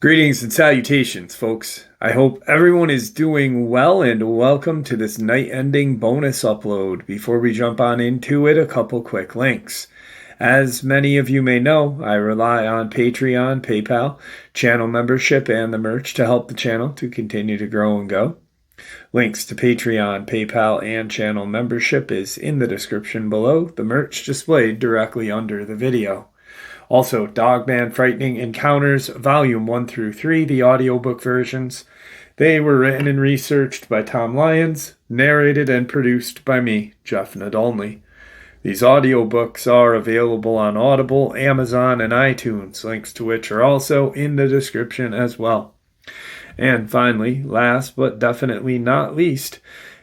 Greetings and salutations, folks. I hope everyone is doing well and welcome to this night-ending bonus upload. Before we jump on into it, a couple quick links. As many of you may know, I rely on Patreon, PayPal, channel membership, and the merch to help the channel to continue to grow and go. Links to Patreon, PayPal, and channel membership is in the description below, the merch displayed directly under the video. Also, Dogman Frightening Encounters, Volume 1 through 3, the audiobook versions. They were written and researched by Tom Lyons, narrated and produced by me, Jeff Nadolny. These audiobooks are available on Audible, Amazon, and iTunes, links to which are also in the description as well. And finally, last but definitely not least,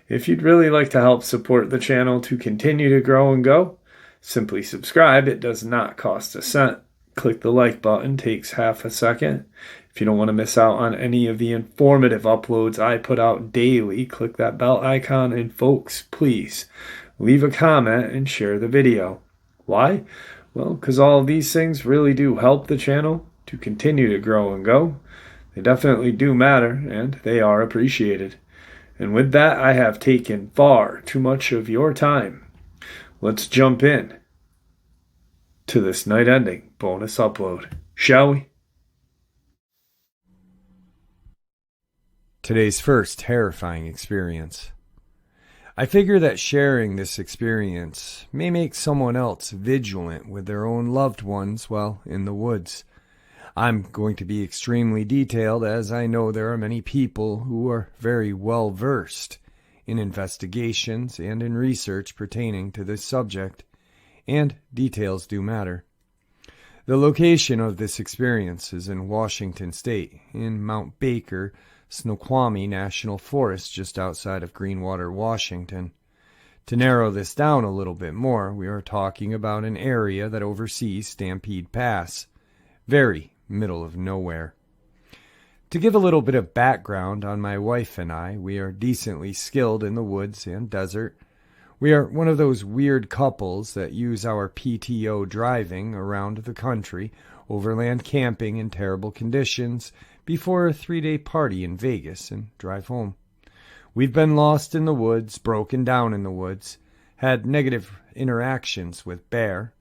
if you'd really like to help support the channel to continue to grow and go, simply subscribe. It does not cost a cent. Click the like button, takes half a second. If you don't want to miss out on any of the informative uploads I put out daily, click that bell icon, and folks, please leave a comment and share the video. Why? Well, because all of these things really do help the channel to continue to grow and go. They definitely do matter, and they are appreciated. And with that, I have taken far too much of your time. Let's jump in to this night-ending bonus upload, shall we? Today's first terrifying experience. I figure that sharing this experience may make someone else vigilant with their own loved ones while in the woods. I'm going to be extremely detailed, as I know there are many people who are very well versed in investigations and in research pertaining to this subject, and details do matter. The location of this experience is in Washington State, in Mount Baker, Snoqualmie National Forest, just outside of Greenwater, Washington. To narrow this down a little bit more, we are talking about an area that oversees Stampede Pass, very middle of nowhere. To give a little bit of background on my wife and I, we are decently skilled in the woods and desert. We are one of those weird couples that use our PTO driving around the country, overland camping in terrible conditions, before a 3-day party in Vegas and drive home. We've been lost in the woods, broken down in the woods, had negative interactions with bear,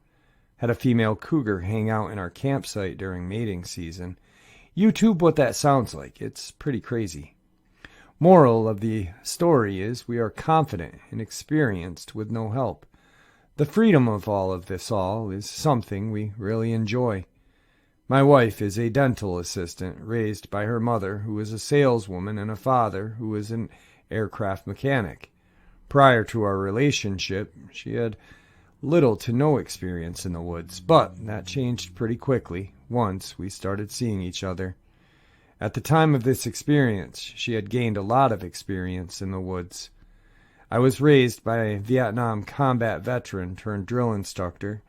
had a female cougar hang out in our campsite during mating season. YouTube what that sounds like. It's pretty crazy. Moral of the story is we are confident and experienced with no help. The freedom of all of this is something we really enjoy. My wife is a dental assistant raised by her mother, who is a saleswoman, and a father who is an aircraft mechanic. Prior to our relationship, she had little to no experience in the woods, but that changed pretty quickly once we started seeing each other. At the time of this experience, she had gained a lot of experience in the woods. I was raised by a Vietnam combat veteran turned drill instructor,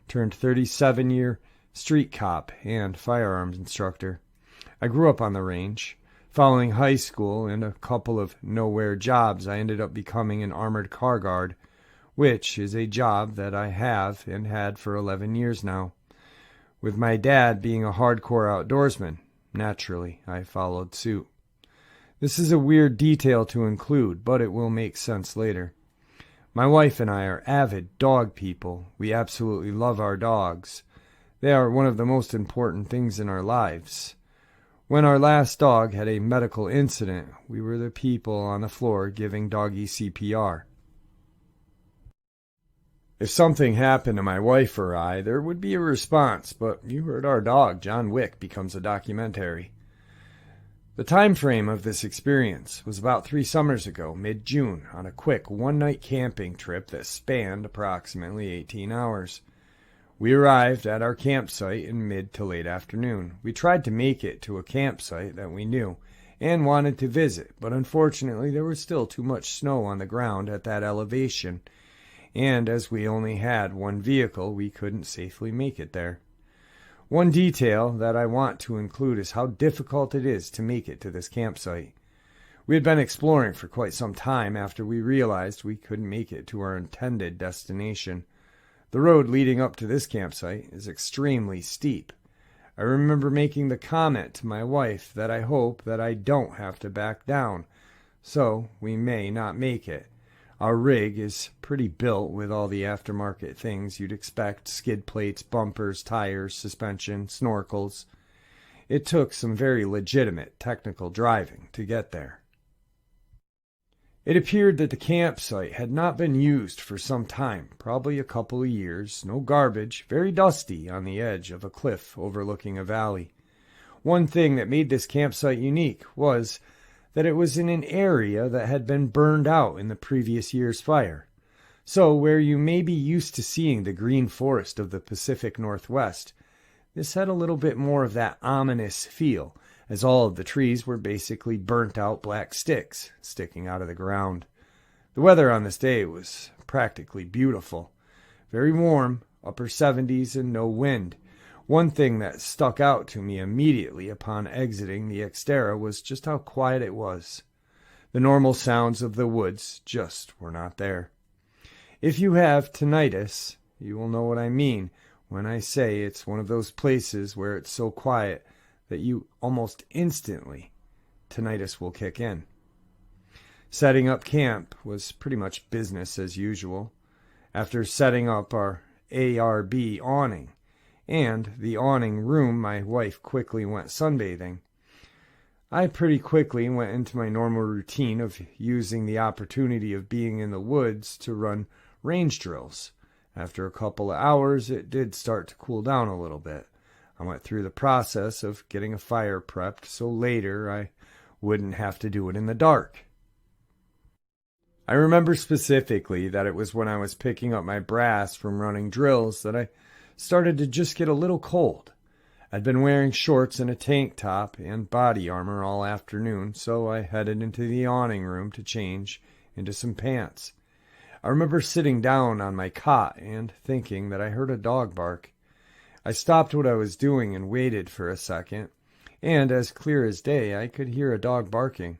turned 37-year street cop and firearms instructor. I grew up on the range. Following high school and a couple of nowhere jobs, I ended up becoming an armored car guard, which is a job that I have and had for 11 years now. With my dad being a hardcore outdoorsman, naturally, I followed suit. This is a weird detail to include, but it will make sense later. My wife and I are avid dog people. We absolutely love our dogs. They are one of the most important things in our lives. When our last dog had a medical incident, we were the people on the floor giving doggy CPR. If something happened to my wife or I, there would be a response, but you heard our dog, John Wick, becomes a documentary. The time frame of this experience was about 3 summers ago, mid-June, on a quick one-night camping trip that spanned approximately 18 hours. We arrived at our campsite in mid to late afternoon. We tried to make it to a campsite that we knew and wanted to visit, but unfortunately there was still too much snow on the ground at that elevation, and as we only had one vehicle, we couldn't safely make it there. One detail that I want to include is how difficult it is to make it to this campsite. We had been exploring for quite some time after we realized we couldn't make it to our intended destination. The road leading up to this campsite is extremely steep. I remember making the comment to my wife that I hope that I don't have to back down, so we may not make it. Our rig is pretty built with all the aftermarket things you'd expect: skid plates, bumpers, tires, suspension, snorkels. It took some very legitimate technical driving to get there. It appeared that the campsite had not been used for some time, probably a couple of years. No garbage, very dusty on the edge of a cliff overlooking a valley. One thing that made this campsite unique was that it was in an area that had been burned out in the previous year's fire. So where you may be used to seeing the green forest of the Pacific Northwest, this had a little bit more of that ominous feel, as all of the trees were basically burnt out black sticks sticking out of the ground. The weather on this day was practically beautiful. Very warm, upper 70s, and no wind. One thing that stuck out to me immediately upon exiting the Xterra was just how quiet it was. The normal sounds of the woods just were not there. If you have tinnitus, you will know what I mean when I say it's one of those places where it's so quiet that you almost instantly, tinnitus will kick in. Setting up camp was pretty much business as usual. After setting up our ARB awning and the awning room, my wife quickly went sunbathing. I pretty quickly went into my normal routine of using the opportunity of being in the woods to run range drills. After a couple of hours, it did start to cool down a little bit. I went through the process of getting a fire prepped so later I wouldn't have to do it in the dark. I remember specifically that it was when I was picking up my brass from running drills that I started to just get a little cold. I'd been wearing shorts and a tank top and body armor all afternoon, so I headed into the awning room to change into some pants. I remember sitting down on my cot and thinking that I heard a dog bark. I stopped what I was doing and waited for a second, and as clear as day, I could hear a dog barking.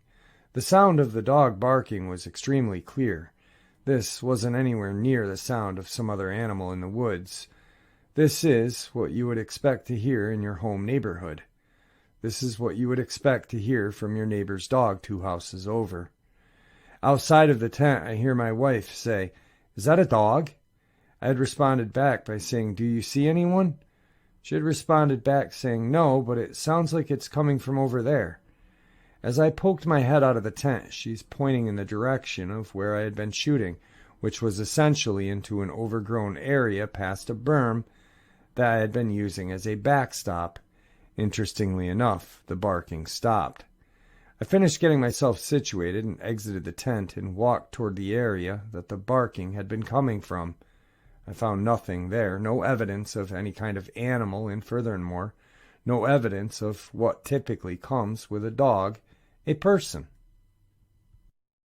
The sound of the dog barking was extremely clear. This wasn't anywhere near the sound of some other animal in the woods. This is what you would expect to hear in your home neighborhood. This is what you would expect to hear from your neighbor's dog 2 houses over. Outside of the tent, I hear my wife say, "Is that a dog?" I had responded back by saying, "Do you see anyone?" She had responded back saying, "No, but it sounds like it's coming from over there." As I poked my head out of the tent, she's pointing in the direction of where I had been shooting, which was essentially into an overgrown area past a berm that I had been using as a backstop. Interestingly enough, the barking stopped. I finished getting myself situated and exited the tent and walked toward the area that the barking had been coming from. I found nothing there, no evidence of any kind of animal, and furthermore, no evidence of what typically comes with a dog, a person.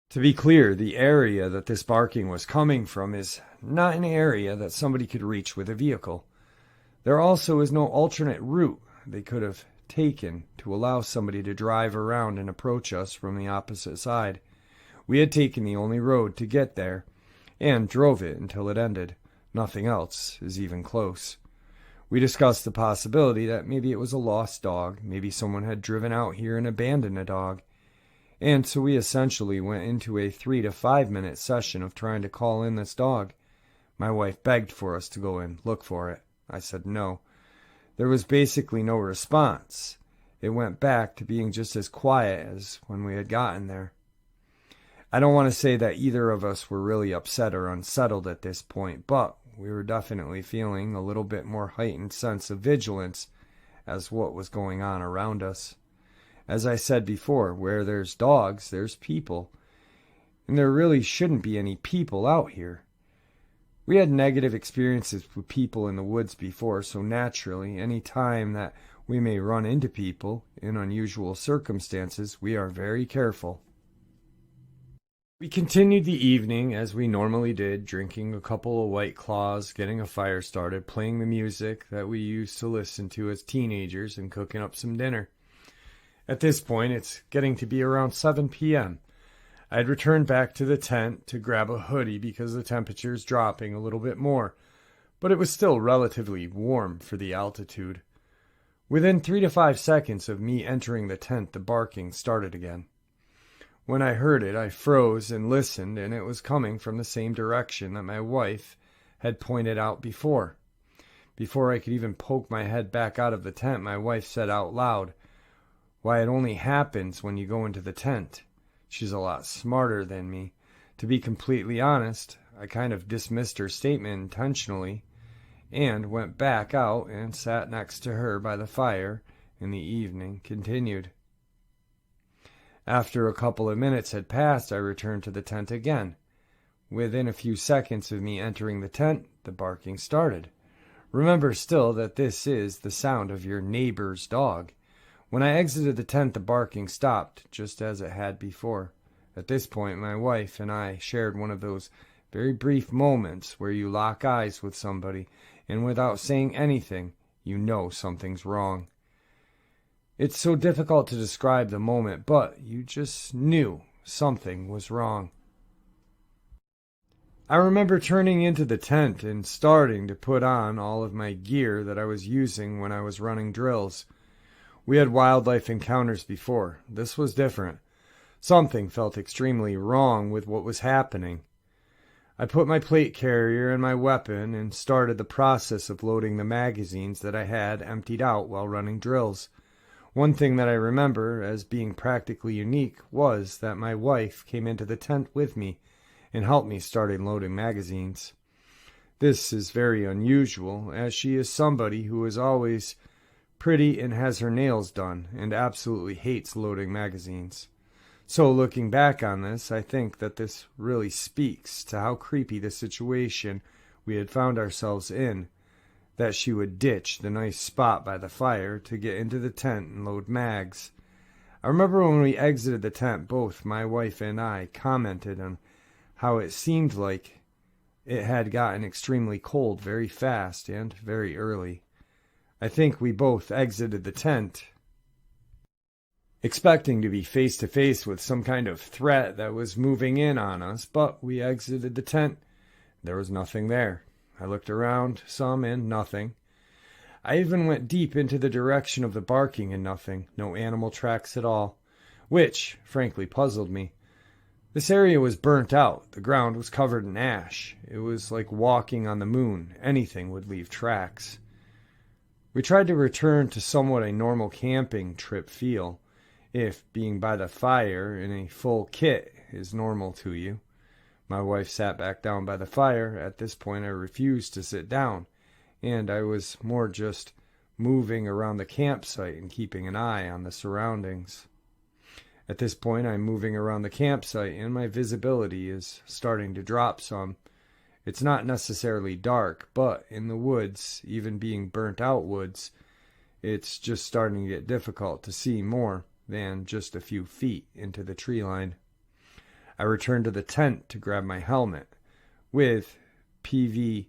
To be clear, the area that this barking was coming from is not an area that somebody could reach with a vehicle. There also is no alternate route they could have taken to allow somebody to drive around and approach us from the opposite side. We had taken the only road to get there, and drove it until it ended. Nothing else is even close. We discussed the possibility that maybe it was a lost dog, maybe someone had driven out here and abandoned a dog. And so we essentially went into a 3 to 5 minute session of trying to call in this dog. My wife begged for us to go and look for it. I said no. There was basically no response. It went back to being just as quiet as when we had gotten there. I don't want to say that either of us were really upset or unsettled at this point, but we were definitely feeling a little bit more heightened sense of vigilance as what was going on around us. As I said before, where there's dogs, there's people, and there really shouldn't be any people out here. We had negative experiences with people in the woods before, so naturally, any time that we may run into people in unusual circumstances, we are very careful. We continued the evening as we normally did, drinking a couple of White Claws, getting a fire started, playing the music that we used to listen to as teenagers, and cooking up some dinner. At this point, it's getting to be around 7 p.m. I'd returned back to the tent to grab a hoodie because the temperature's dropping a little bit more, but it was still relatively warm for the altitude. Within 3 to 5 seconds of me entering the tent, the barking started again. When I heard it, I froze and listened, and it was coming from the same direction that my wife had pointed out before. Before I could even poke my head back out of the tent, my wife said out loud, "Why, it only happens when you go into the tent." She's a lot smarter than me. To be completely honest, I kind of dismissed her statement intentionally and went back out and sat next to her by the fire, and the evening continued. After a couple of minutes had passed, I returned to the tent again. Within a few seconds of me entering the tent, the barking started. Remember still that this is the sound of your neighbor's dog. When I exited the tent, the barking stopped, just as it had before. At this point, my wife and I shared one of those very brief moments where you lock eyes with somebody, and without saying anything, you know something's wrong. It's so difficult to describe the moment, but you just knew something was wrong. I remember turning into the tent and starting to put on all of my gear that I was using when I was running drills. We had wildlife encounters before. This was different. Something felt extremely wrong with what was happening. I put my plate carrier and my weapon and started the process of loading the magazines that I had emptied out while running drills. One thing that I remember as being practically unique was that my wife came into the tent with me and helped me start loading magazines. This is very unusual, as she is somebody who is always pretty and has her nails done and absolutely hates loading magazines. So looking back on this, I think that this really speaks to how creepy the situation we had found ourselves in, that she would ditch the nice spot by the fire to get into the tent and load mags. I remember when we exited the tent, both my wife and I commented on how it seemed like it had gotten extremely cold very fast and very early. I think we both exited the tent expecting to be face to face with some kind of threat that was moving in on us, but we exited the tent. There was nothing there. I looked around some and nothing. I even went deep into the direction of the barking and nothing, no animal tracks at all, which frankly puzzled me. This area was burnt out. The ground was covered in ash. It was like walking on the moon. Anything would leave tracks. We tried to return to somewhat a normal camping trip feel, if being by the fire in a full kit is normal to you. My wife sat back down by the fire. At this point, I refused to sit down, and I was more just moving around the campsite and keeping an eye on the surroundings. At this point, I'm moving around the campsite, and my visibility is starting to drop some. It's not necessarily dark, but in the woods, even being burnt out woods, it's just starting to get difficult to see more than just a few feet into the tree line. I returned to the tent to grab my helmet. With PVS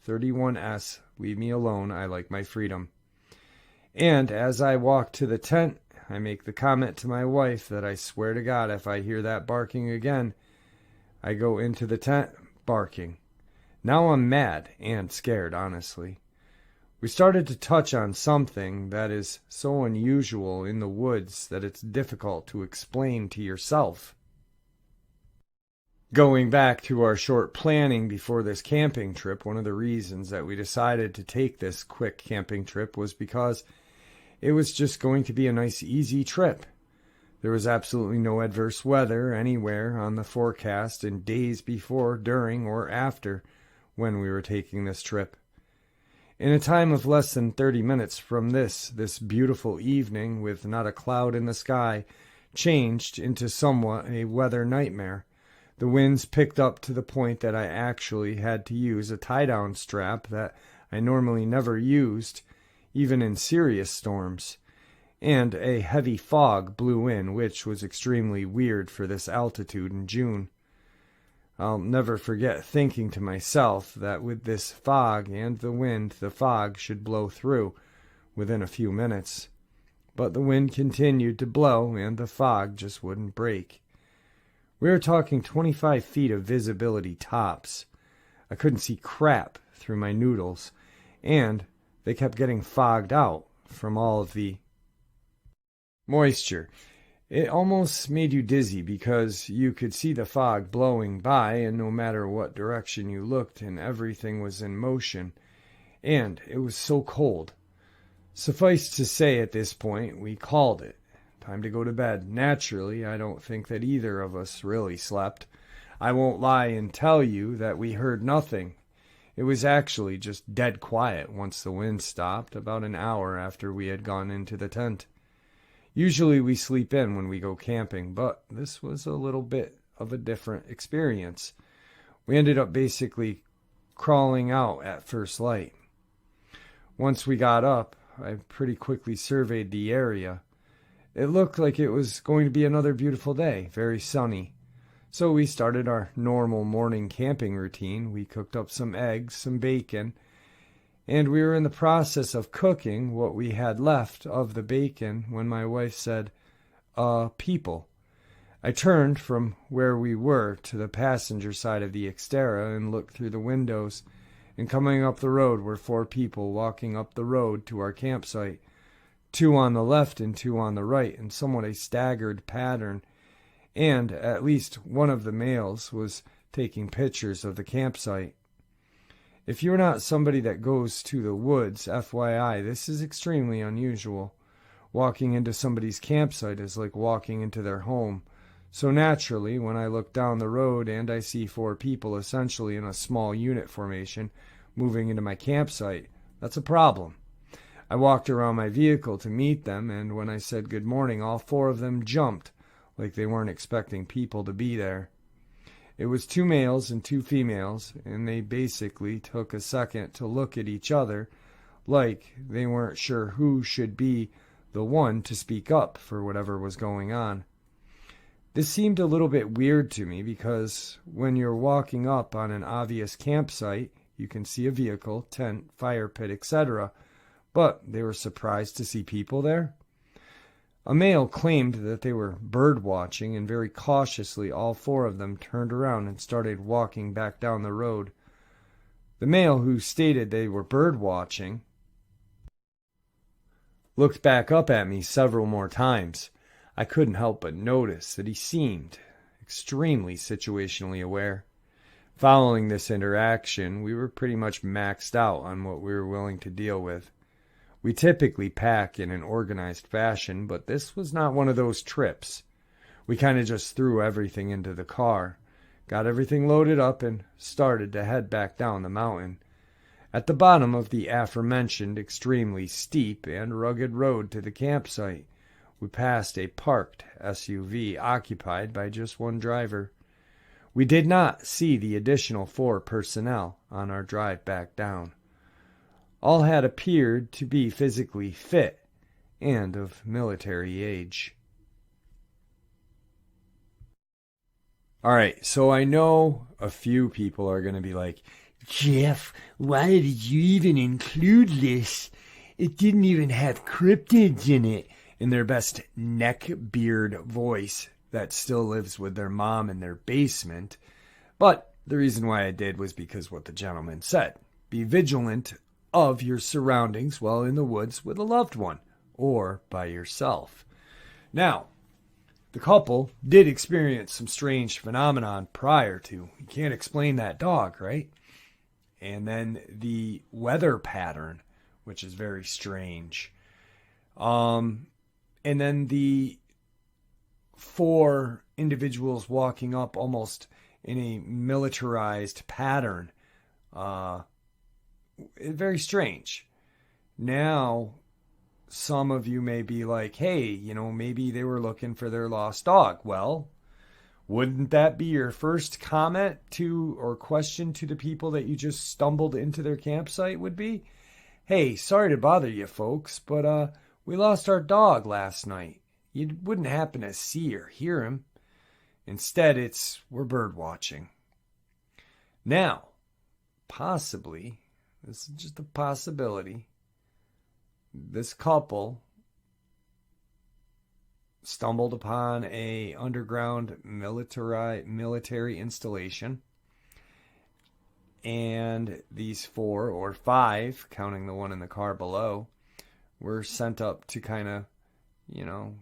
31S, leave me alone, I like my freedom. And as I walk to the tent, I make the comment to my wife that I swear to God if I hear that barking again, I go into the tent barking. Now I'm mad and scared, honestly. We started to touch on something that is so unusual in the woods that it's difficult to explain to yourself. Going back to our short planning before this camping trip, one of the reasons that we decided to take this quick camping trip was because it was just going to be a nice, easy trip. There was absolutely no adverse weather anywhere on the forecast in days before, during, or after when we were taking this trip. In a time of less than 30 minutes from this beautiful evening with not a cloud in the sky changed into somewhat a weather nightmare. The winds picked up to the point that I actually had to use a tie-down strap that I normally never used, even in serious storms. And a heavy fog blew in, which was extremely weird for this altitude in June. I'll never forget thinking to myself that with this fog and the wind, the fog should blow through within a few minutes. but the wind continued to blow and the fog just wouldn't break. We were talking 25 feet of visibility tops. I couldn't see crap through my noodles, and they kept getting fogged out from all of the moisture. It almost made you dizzy because you could see the fog blowing by, and no matter what direction you looked, and everything was in motion, and it was so cold. Suffice to say, at this point, we called it. Time to go to bed. Naturally, I don't think that either of us really slept. I won't lie and tell you that we heard nothing. It was actually just dead quiet once the wind stopped, about an hour after we had gone into the tent. Usually we sleep in when we go camping, but this was a little bit of a different experience. We ended up basically crawling out at first light. Once we got up, I pretty quickly surveyed the area. It looked like it was going to be another beautiful day, very sunny. So we started our normal morning camping routine. We cooked up some eggs, some bacon, and we were in the process of cooking what we had left of the bacon when my wife said, people. I turned from where we were to the passenger side of the Xterra and looked through the windows, and coming up the road were 4 people walking up the road to our campsite, 2 on the left and 2 on the right, in somewhat a staggered pattern, and at least one of the males was taking pictures of the campsite. If you're not somebody that goes to the woods, FYI, this is extremely unusual. Walking into somebody's campsite is like walking into their home. So naturally, when I look down the road and I see 4 people essentially in a small unit formation moving into my campsite, that's a problem. I walked around my vehicle to meet them, and when I said good morning, all 4 of them jumped like they weren't expecting people to be there. It was 2 males and 2 females, and they basically took a second to look at each other like they weren't sure who should be the one to speak up for whatever was going on. This seemed a little bit weird to me because when you're walking up on an obvious campsite, you can see a vehicle, tent, fire pit, etc., but they were surprised to see people there. A male claimed that they were bird watching, and very cautiously all 4 of them turned around and started walking back down the road. The male who stated they were bird watching looked back up at me several more times. I couldn't help but notice that he seemed extremely situationally aware. Following this interaction, we were pretty much maxed out on what we were willing to deal with. We typically pack in an organized fashion, but this was not one of those trips. We kind of just threw everything into the car, got everything loaded up, and started to head back down the mountain. At the bottom of the aforementioned extremely steep and rugged road to the campsite, we passed a parked SUV occupied by just 1 driver. We did not see the additional 4 personnel on our drive back down. All had appeared to be physically fit and of military age. Alright, so I know a few people are going to be like, Jeff, why did you even include this? It didn't even have cryptids in it. In their best neckbeard voice that still lives with their mom in their basement. But the reason why I did was because what the gentleman said. Be vigilant of your surroundings while in the woods with a loved one or by yourself. Now, the couple did experience some strange phenomenon prior to. You can't explain that dog, right? And then the weather pattern, which is very strange. And then the 4 individuals walking up almost in a militarized pattern. Very strange. Now, some of you may be like, hey, maybe they were looking for their lost dog. Well, wouldn't that be your first comment to or question to the people that you just stumbled into their campsite would be? Hey, sorry to bother you folks, but we lost our dog last night. You wouldn't happen to see or hear him. Instead, we're bird watching. Now, possibly, this is just a possibility, this couple stumbled upon a underground military installation, and these 4 or 5, counting the one in the car below, were sent up to kind of, you know,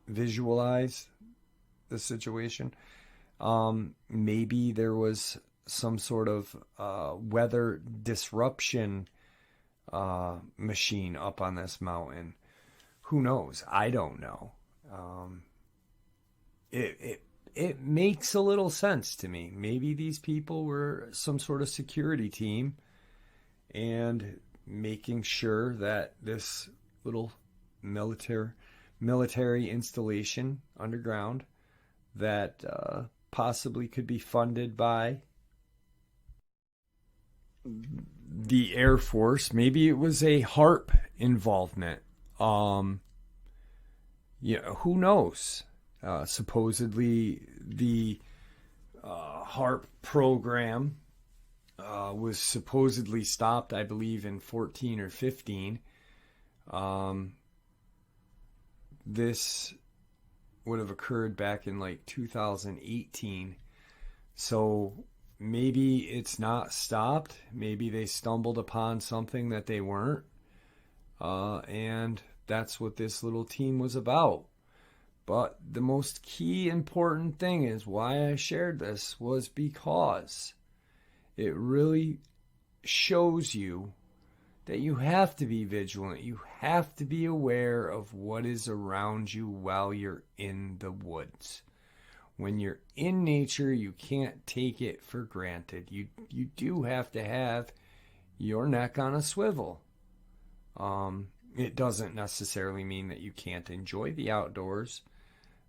visualize the situation. Maybe there was some sort of weather disruption machine up on this mountain. Who knows? I don't know. It makes a little sense to me. Maybe these people were some sort of security team and making sure that this little military installation underground that possibly could be funded by the Air Force. Maybe it was a HARP involvement. Who knows? Supposedly the HARP program was supposedly stopped, I believe, in 14 or 15. This would have occurred back in like 2018. So maybe it's not stopped. Maybe they stumbled upon something that they weren't. And that's what this little team was about. But the most key important thing is why I shared this was because it really shows you that you have to be vigilant. You have to be aware of what is around you while you're in the woods. When you're in nature, you can't take it for granted. You do have to have your neck on a swivel. It doesn't necessarily mean that you can't enjoy the outdoors,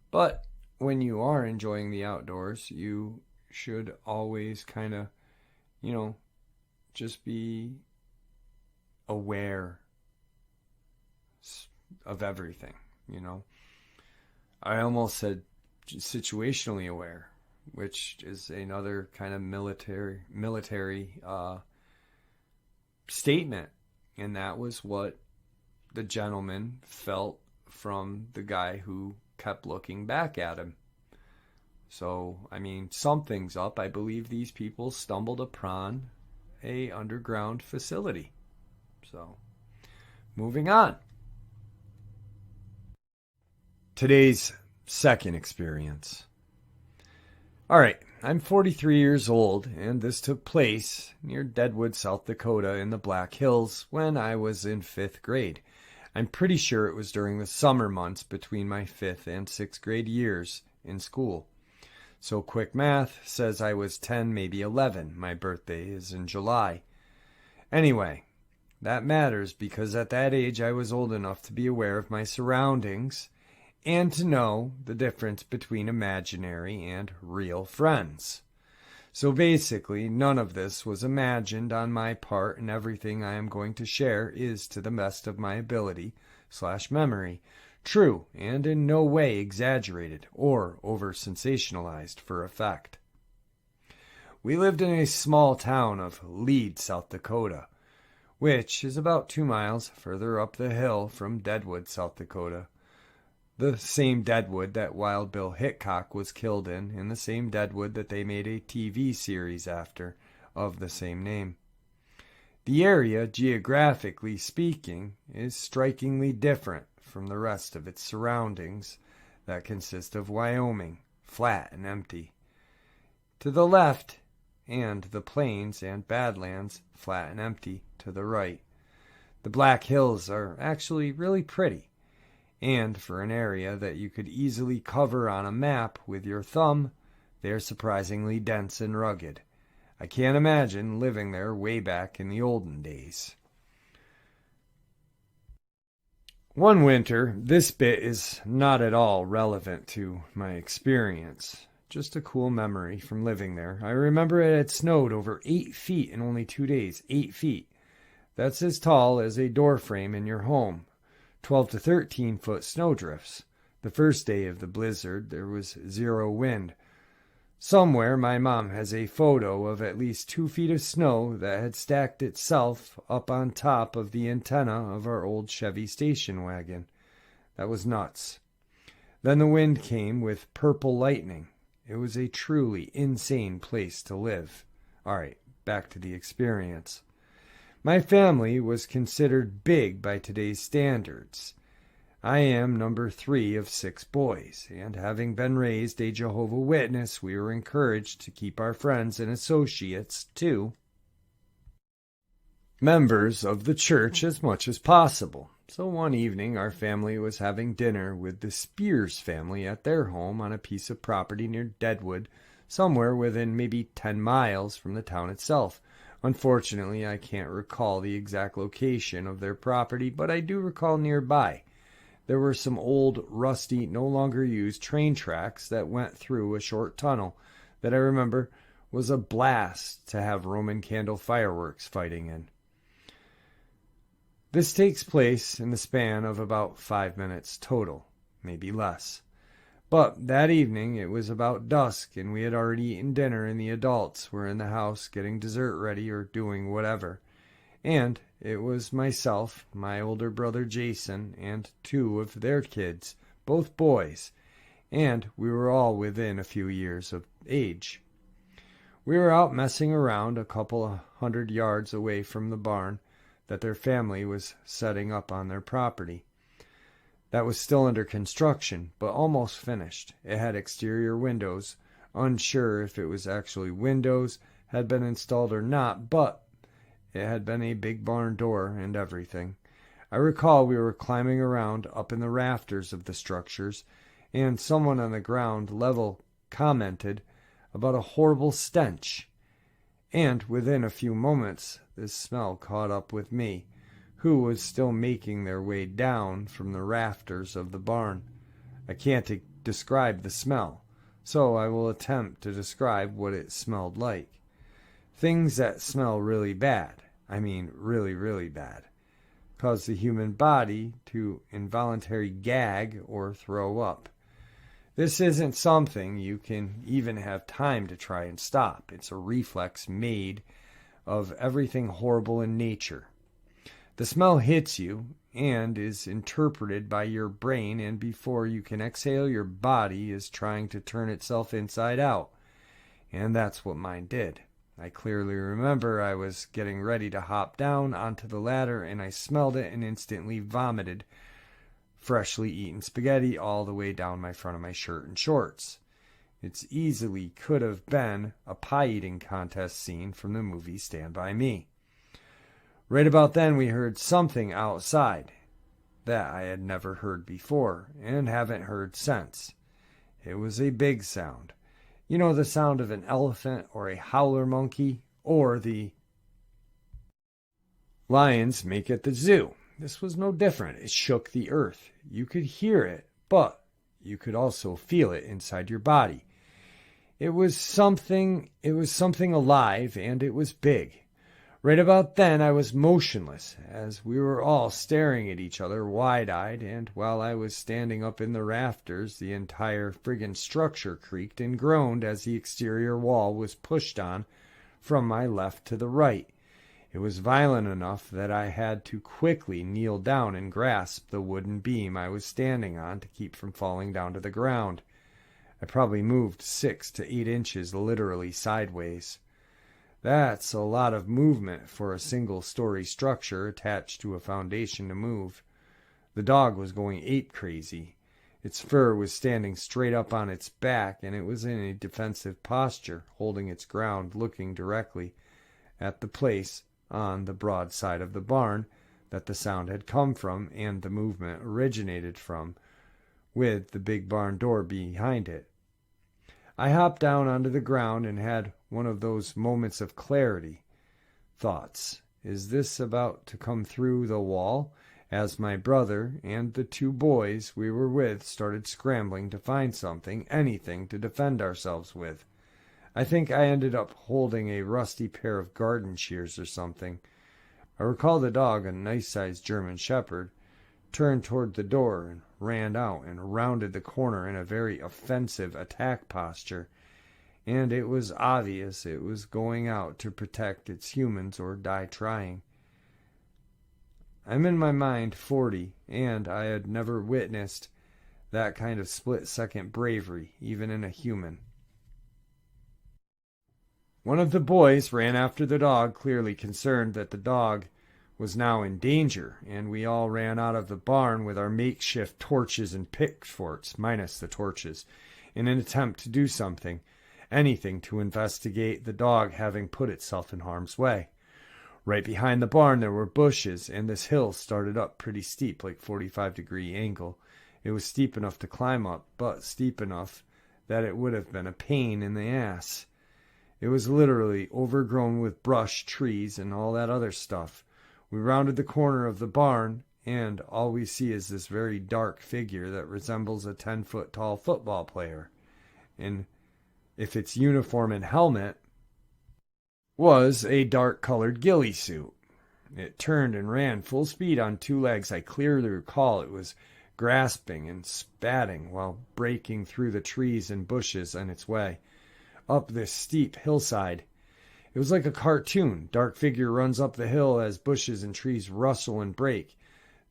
but when you are enjoying the outdoors, you should always kind of, just be aware of everything, I almost said situationally aware, which is another kind of military statement. And that was what the gentleman felt from the guy who kept looking back at him. So, something's up. I believe these people stumbled upon a underground facility. So, moving on. Today's second experience. All right, I'm 43 years old, and this took place near Deadwood, South Dakota in the Black Hills when I was in 5th grade. I'm pretty sure it was during the summer months between my 5th and 6th grade years in school. So quick math says I was 10, maybe 11. My birthday is in July. Anyway, that matters because at that age I was old enough to be aware of my surroundings and to know the difference between imaginary and real friends. So basically, none of this was imagined on my part, and everything I am going to share is to the best of my ability/memory, true and in no way exaggerated or over-sensationalized for effect. We lived in a small town of Lead, South Dakota, which is about 2 miles further up the hill from Deadwood, South Dakota. The same Deadwood that Wild Bill Hickok was killed in the same Deadwood that they made a TV series after of the same name. The area, geographically speaking, is strikingly different from the rest of its surroundings that consist of Wyoming, flat and empty. To the left, and the plains and Badlands, flat and empty, to the right. The Black Hills are actually really pretty. And for an area that you could easily cover on a map with your thumb, they're surprisingly dense and rugged. I can't imagine living there way back in the olden days. One winter, this bit is not at all relevant to my experience. Just a cool memory from living there. I remember it had snowed over 8 feet in only 2 days. 8 feet. That's as tall as a door frame in your home. 12 to 13 foot snowdrifts. The first day of the blizzard, there was 0 wind. Somewhere, my mom has a photo of at least 2 feet of snow that had stacked itself up on top of the antenna of our old Chevy station wagon. That was nuts. Then the wind came with purple lightning. It was a truly insane place to live. All right, back to the experience. My family was considered big by today's standards. I am number 3 of 6 boys, and having been raised a Jehovah's Witness, we were encouraged to keep our friends and associates, too, members of the church as much as possible. So one evening, our family was having dinner with the Spears family at their home on a piece of property near Deadwood, somewhere within maybe 10 miles from the town itself. Unfortunately, I can't recall the exact location of their property, but I do recall nearby. There were some old, rusty, no longer used train tracks that went through a short tunnel that I remember was a blast to have Roman candle fireworks fighting in. This takes place in the span of about 5 minutes total, maybe less. But that evening it was about dusk, and we had already eaten dinner, and the adults were in the house getting dessert ready or doing whatever. And it was myself, my older brother Jason, and 2 of their kids, both boys, and we were all within a few years of age. We were out messing around a couple of 100 yards away from the barn that their family was setting up on their property. That was still under construction, but almost finished. It had exterior windows. Unsure if it was actually windows had been installed or not, but it had been a big barn door and everything. I recall we were climbing around up in the rafters of the structures, and someone on the ground level commented about a horrible stench. And within a few moments, this smell caught up with me, who was still making their way down from the rafters of the barn. I can't describe the smell, so I will attempt to describe what it smelled like. Things that smell really bad, I mean really, really bad, cause the human body to involuntarily gag or throw up. This isn't something you can even have time to try and stop. It's a reflex made of everything horrible in nature. The smell hits you and is interpreted by your brain, and before you can exhale, your body is trying to turn itself inside out. And that's what mine did. I clearly remember I was getting ready to hop down onto the ladder, and I smelled it and instantly vomited freshly eaten spaghetti all the way down my front of my shirt and shorts. It easily could have been a pie-eating contest scene from the movie Stand By Me. Right about then, we heard something outside that I had never heard before and haven't heard since. It was a big sound. You know, the sound of an elephant or a howler monkey or the lions make at the zoo. This was no different. It shook the earth. You could hear it, but you could also feel it inside your body. It was something alive, and it was big. Right about then, I was motionless, as we were all staring at each other wide-eyed, and while I was standing up in the rafters, the entire friggin' structure creaked and groaned as the exterior wall was pushed on from my left to the right. It was violent enough that I had to quickly kneel down and grasp the wooden beam I was standing on to keep from falling down to the ground. I probably moved 6 to 8 inches literally sideways. That's a lot of movement for a single-story structure attached to a foundation to move. The dog was going ape crazy. Its fur was standing straight up on its back, and it was in a defensive posture, holding its ground, looking directly at the place on the broad side of the barn that the sound had come from and the movement originated from, with the big barn door behind it. I hopped down onto the ground and had one of those moments of clarity. Thoughts, is this about to come through the wall? As my brother and the 2 boys we were with started scrambling to find something, anything to defend ourselves with. I think I ended up holding a rusty pair of garden shears or something. I recall the dog, a nice-sized German shepherd, turned toward the door and ran out and rounded the corner in a very offensive attack posture, and it was obvious it was going out to protect its humans or die trying. I'm in my mind 40, and I had never witnessed that kind of split-second bravery, even in a human. One of the boys ran after the dog, clearly concerned that the dog was now in danger, and we all ran out of the barn with our makeshift torches and pitchforks, minus the torches, in an attempt to do something, anything to investigate the dog having put itself in harm's way. Right behind the barn there were bushes, and this hill started up pretty steep, like 45-degree angle. It was steep enough to climb up, but steep enough that it would have been a pain in the ass. It was literally overgrown with brush, trees, and all that other stuff. We rounded the corner of the barn, and all we see is this very dark figure that resembles a 10-foot tall football player. And if its uniform and helmet was a dark-colored ghillie suit. It turned and ran full speed on two legs. I clearly recall it was grasping and spatting while breaking through the trees and bushes on its way up this steep hillside. It was like a cartoon. Dark figure runs up the hill as bushes and trees rustle and break.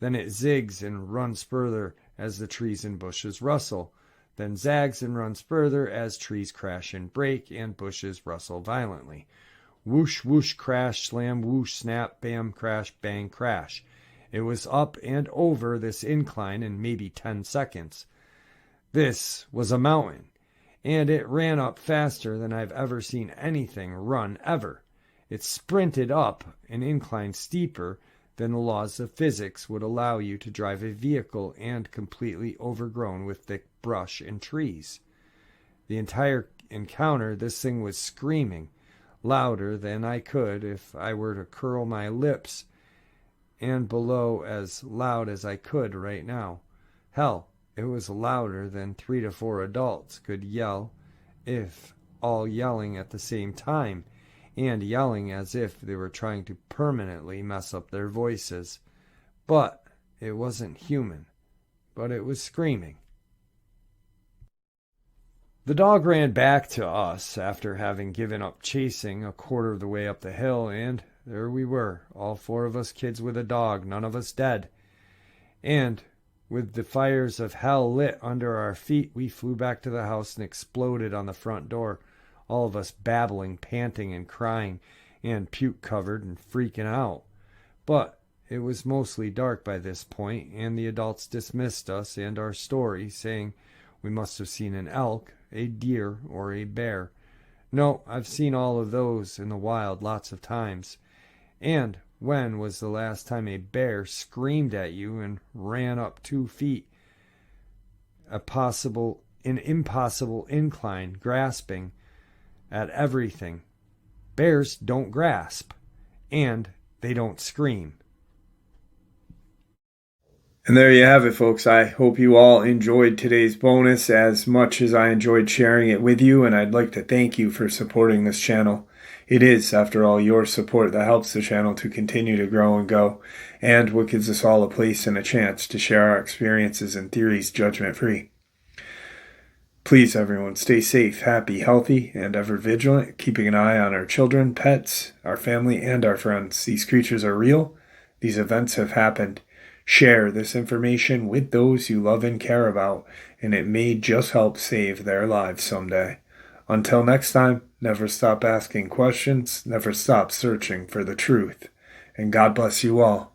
Then it zigs and runs further as the trees and bushes rustle. Then zags and runs further as trees crash and break and bushes rustle violently. Whoosh, whoosh, crash, slam, whoosh, snap, bam, crash, bang, crash. It was up and over this incline in maybe 10 seconds. This was a mountain, and it ran up faster than I've ever seen anything run ever. It sprinted up an incline steeper than the laws of physics would allow you to drive a vehicle, and completely overgrown with thick brush and trees. The entire encounter, this thing was screaming, louder than I could if I were to curl my lips, and below as loud as I could right now. Hell, it was louder than 3 to 4 adults could yell, if all yelling at the same time, and yelling as if they were trying to permanently mess up their voices. But it wasn't human, but it was screaming. The dog ran back to us after having given up chasing a quarter of the way up the hill, and there we were, all 4 of us kids with a dog, none of us dead. And with the fires of hell lit under our feet, we flew back to the house and exploded on the front door, all of us babbling, panting, and crying, and puke-covered and freaking out. But it was mostly dark by this point, and the adults dismissed us and our story, saying we must have seen an elk, a deer, or a bear. No, I've seen all of those in the wild lots of times. And when was the last time a bear screamed at you and ran up 2 feet? An impossible incline, grasping at everything. Bears don't grasp, and they don't scream. And there you have it, folks. I hope you all enjoyed today's bonus as much as I enjoyed sharing it with you, and I'd like to thank you for supporting this channel. It is, after all, your support that helps the channel to continue to grow and go, and what gives us all a place and a chance to share our experiences and theories judgment-free. Please, everyone, stay safe, happy, healthy, and ever vigilant, keeping an eye on our children, pets, our family, and our friends. These creatures are real. These events have happened. Share this information with those you love and care about, and it may just help save their lives someday. Until next time, never stop asking questions, never stop searching for the truth, and God bless you all.